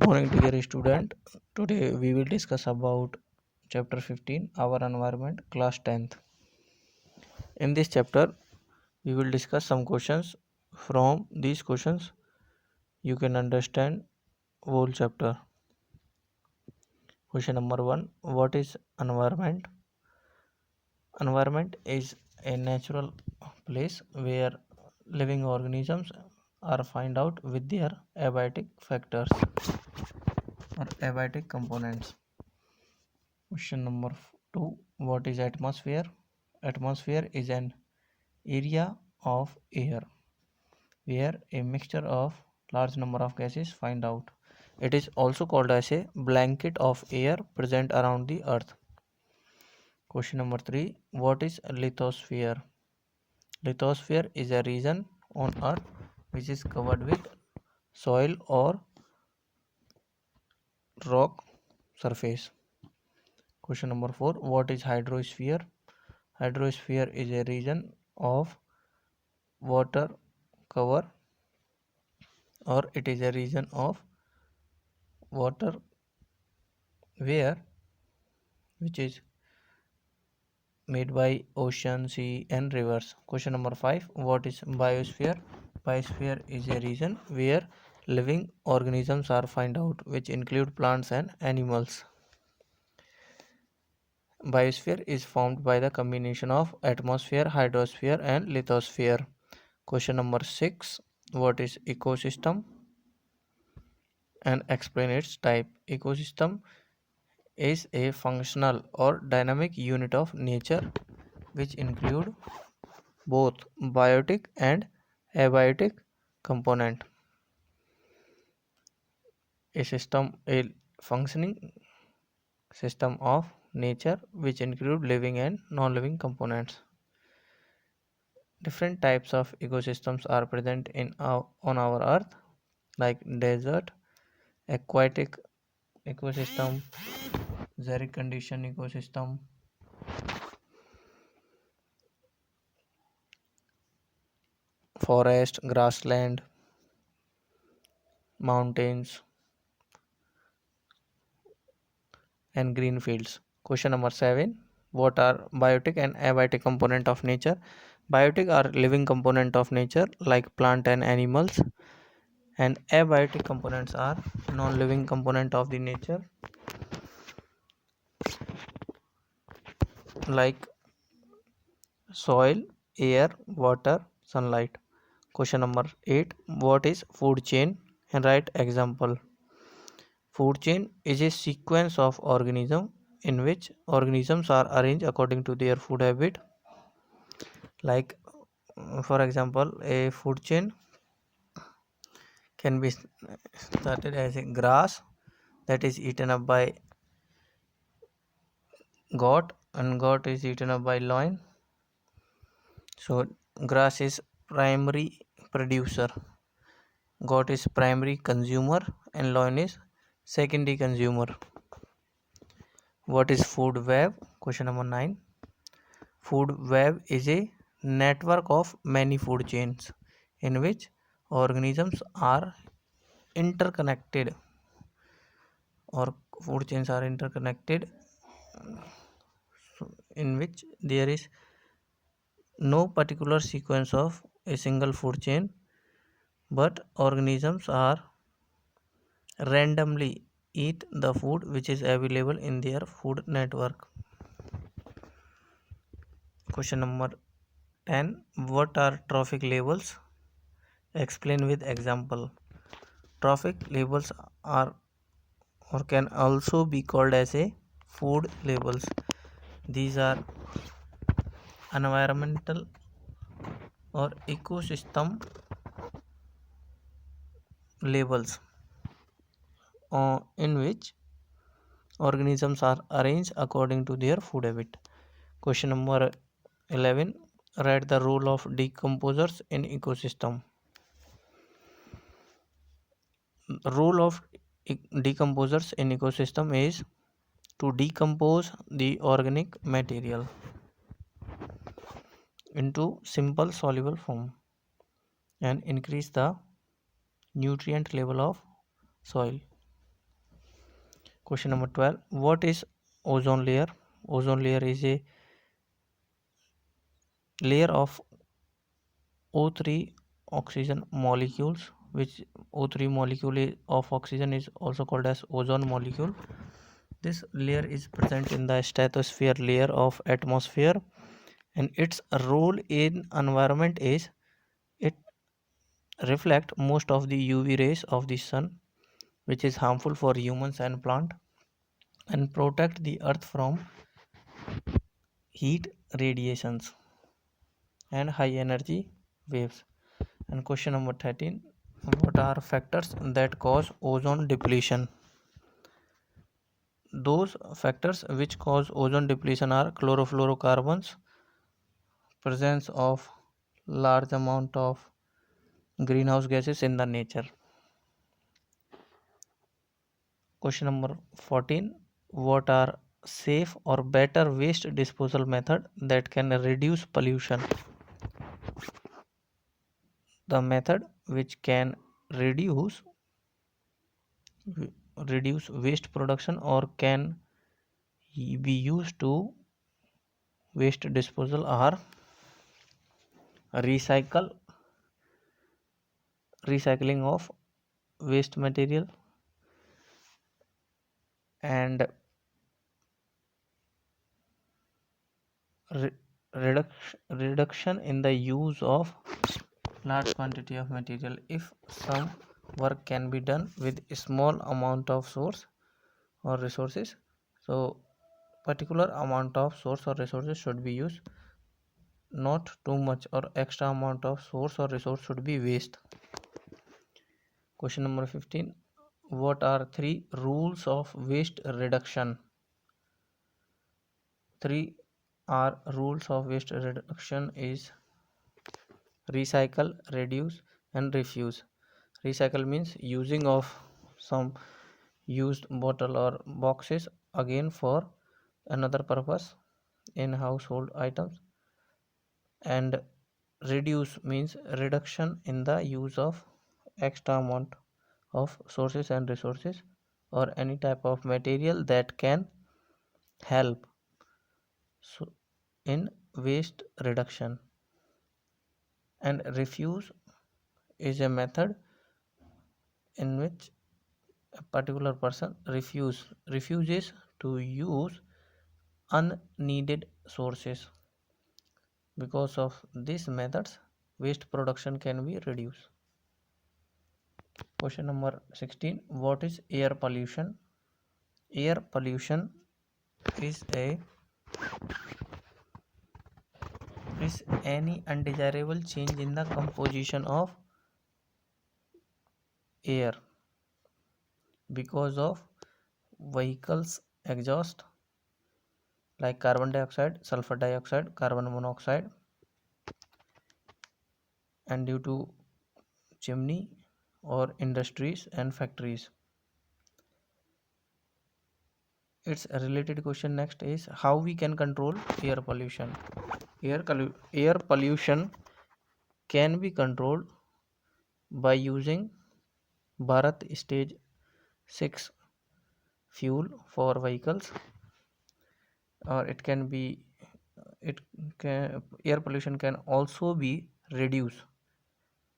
Morning, dear student. Today we will discuss about chapter 15, our environment, class 10th. In this chapter, we will discuss some questions. From these questions, you can understand whole chapter. Question number 1: what is environment? Environment is a natural place where living organisms are found out with their abiotic factors or abiotic components. Question number 2: what is atmosphere? Atmosphere is an area of air where a mixture of large number of gases find out. It is also called as a blanket of air present around the earth. Question number 3: what is lithosphere? Lithosphere is a region on earth which is covered with soil or rock surface. Question number 4: what is hydrosphere? Hydrosphere is a region of water cover, or it is a region of water where which is made by ocean, sea and rivers. Question number 5: what is biosphere? Biosphere is a region where living organisms are found out, which include plants and animals. Biosphere is formed by the combination of atmosphere, hydrosphere and lithosphere. Question number 6: what is ecosystem? And explain its type. Ecosystem is a functional or dynamic unit of nature which include both biotic and abiotic component. A functioning system of nature which include living and non-living components. Different types of ecosystems are present on our earth, like desert, aquatic ecosystem, xeric condition ecosystem, forest, grassland, mountains and green fields. Question number 7: what are biotic and abiotic component of nature? Biotic are living component of nature like plant and animals, and abiotic components are non-living component of the nature like soil, air, water, sunlight. Question number 8: what is food chain? And write example. Food chain is a sequence of organisms in which organisms are arranged according to their food habit. Like, for example, a food chain can be started as a grass that is eaten up by goat, and goat is eaten up by lion. So grass is primary producer, goat is primary consumer, and lion is secondary consumer. What is food web? Question number 9. Food web is a network of many food chains in which organisms are interconnected, or food chains are interconnected, in which there is no particular sequence of a single food chain, but organisms are randomly eat the food which is available in their food network. Question number 10. What are trophic labels? Explain with example. Trophic labels are or can also be called as a food labels. These are environmental or ecosystem labels in which organisms are arranged according to their food habit. Question number 11. Write the role of decomposers in ecosystem. Role of decomposers in ecosystem is to decompose the organic material into simple soluble form and increase the nutrient level of soil. Question number 12. What is ozone layer? Ozone layer is a layer of O3 oxygen molecules, which O3 molecule of oxygen is also called as ozone molecule. This layer is present in the stratosphere layer of atmosphere, and its role in environment is it reflect most of the UV rays of the sun, which is harmful for humans and plant, and protect the earth from heat radiations and high energy waves. And question number 13. What are factors that cause ozone depletion? Those factors which cause ozone depletion are chlorofluorocarbons, presence of large amount of greenhouse gases in the nature. Question number 14. What are safe or better waste disposal method that can reduce pollution? The method which can reduce reduce waste production or can be used to waste disposal are recycling of waste material, and reduction in the use of large quantity of material. If some work can be done with a small amount of source or resources, so particular amount of source or resources should be used, not too much or extra amount of source or resource should be waste. Question number 15. What are three rules of waste reduction? Three are rules of waste reduction is recycle, reduce, and refuse. Recycle means using of some used bottle or boxes again for another purpose in household items, and reduce means reduction in the use of extra amount of sources and resources or any type of material that can help in waste reduction. And refuse is a method in which a particular person refuses to use unneeded sources. Because of these methods, waste production can be reduced. Question number 16. What is air pollution? Air pollution is any undesirable change in the composition of air because of vehicles exhaust like carbon dioxide, sulfur dioxide, carbon monoxide, and due to chimney or industries and factories. Its a related question next is how we can control air pollution. Air pollution can be controlled by using Bharat Stage 6 fuel for vehicles, or air pollution can also be reduced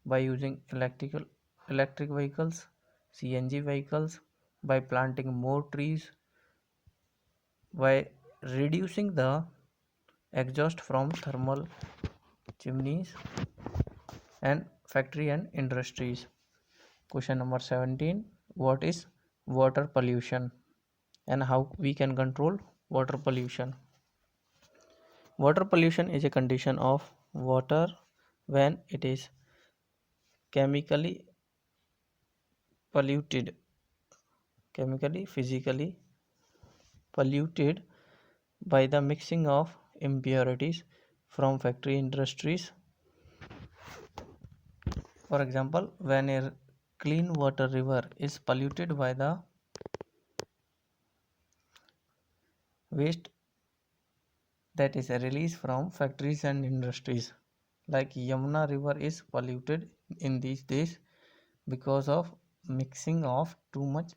by using electric vehicles, CNG vehicles, by planting more trees, by reducing the exhaust from thermal chimneys and factory and industries. Question number 17. What is water pollution and how we can control water pollution? Water pollution is a condition of water when it is chemically polluted, physically polluted by the mixing of impurities from factory industries. For example, when a clean water river is polluted by the waste that is released from factories and industries, like Yamuna river is polluted in these days because of mixing of too much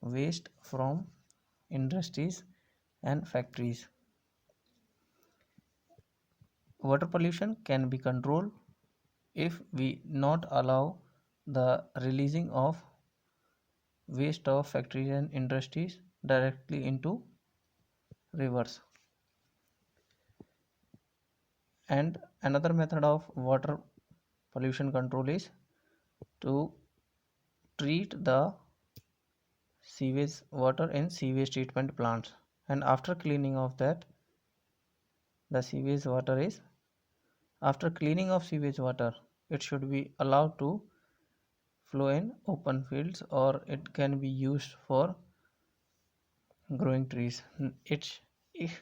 waste from industries and factories. Water pollution can be controlled if we not allow the releasing of waste of factories and industries directly into rivers. And another method of water pollution control is to treat the sewage water in sewage treatment plants, and after cleaning of that the sewage water is after cleaning of sewage water, it should be allowed to flow in open fields, or it can be used for growing trees. It's if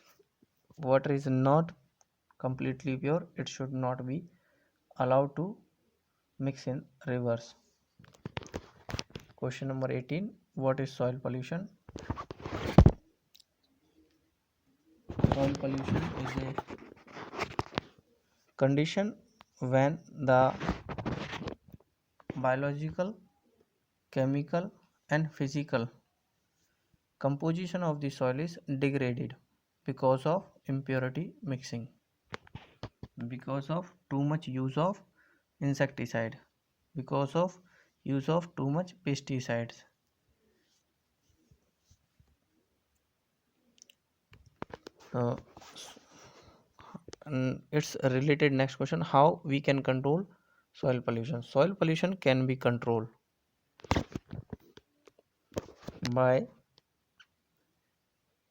water is not completely pure, it should not be allowed to mix in rivers. Question number 18. What is soil pollution? Soil pollution is a condition when the biological, chemical, and physical composition of the soil is degraded because of impurity mixing, because of too much use of insecticide, because of use of too much pesticides. uh, and it's related next question, how we can control soil pollution. Soil pollution can be controlled by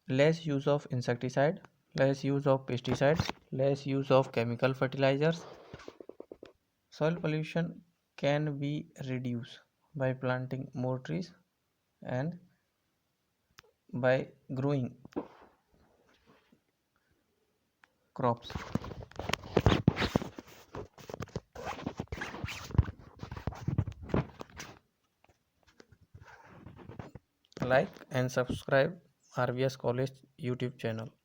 less use of insecticide, less use of pesticides, less use of chemical fertilizers. Soil pollution can be reduced by planting more trees and by growing crops. Like and subscribe RVS College YouTube channel.